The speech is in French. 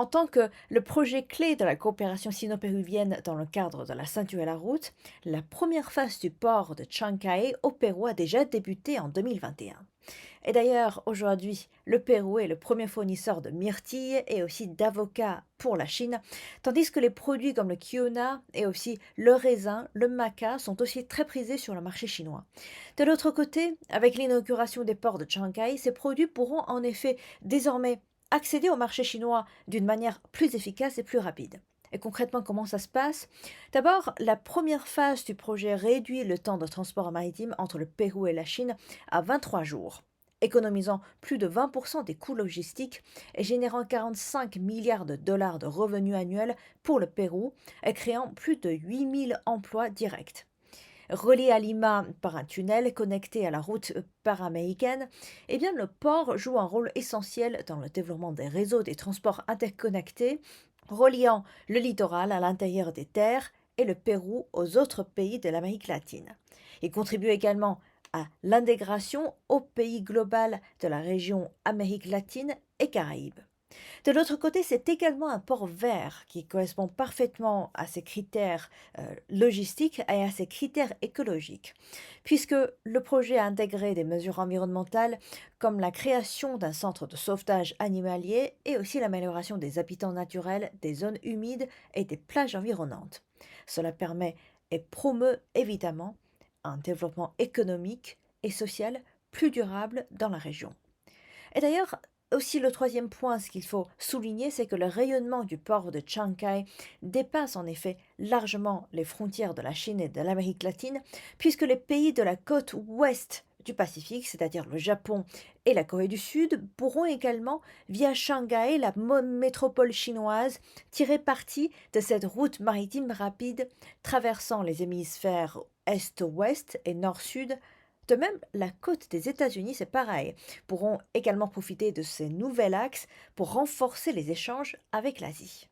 En tant que le projet clé de la coopération sino-péruvienne dans le cadre de la ceinture et la route, la première phase du port de Chancay au Pérou a déjà débuté en 2021. Et d'ailleurs, aujourd'hui, le Pérou est le premier fournisseur de myrtilles et aussi d'avocats pour la Chine, tandis que les produits comme le kiona et aussi le raisin, le maca sont aussi très prisés sur le marché chinois. De l'autre côté, avec l'inauguration des ports de Shanghai, ces produits pourront en effet désormais accéder au marché chinois d'une manière plus efficace et plus rapide. Et concrètement, comment ça se passe? D'abord, la première phase du projet réduit le temps de transport maritime entre le Pérou et la Chine à 23 jours, économisant plus de 20% des coûts logistiques et générant 45 milliards de dollars de revenus annuels pour le Pérou et créant plus de 8000 emplois directs. Relié à Lima par un tunnel connecté à la route paraméricaine, eh bien le port joue un rôle essentiel dans le développement des réseaux des transports interconnectés, reliant le littoral à l'intérieur des terres et le Pérou aux autres pays de l'Amérique latine. Il contribue également à l'intégration au pays global de la région Amérique latine et Caraïbes. De l'autre côté, c'est également un port vert qui correspond parfaitement à ces critères logistiques et à ces critères écologiques, puisque le projet a intégré des mesures environnementales comme la création d'un centre de sauvetage animalier et aussi l'amélioration des habitats naturels, des zones humides et des plages environnantes. Cela permet et promeut évidemment un développement économique et social plus durable dans la région. Et d'ailleurs, aussi le troisième point, ce qu'il faut souligner, c'est que le rayonnement du port de Chancay dépasse en effet largement les frontières de la Chine et de l'Amérique latine, puisque les pays de la côte ouest du Pacifique, c'est-à-dire le Japon et la Corée du Sud, pourront également, via Shanghai, la métropole chinoise, tirer parti de cette route maritime rapide traversant les hémisphères est-ouest et nord-sud. De même, la côte des États-Unis, c'est pareil, pourront également profiter de ces nouveaux axes pour renforcer les échanges avec l'Asie.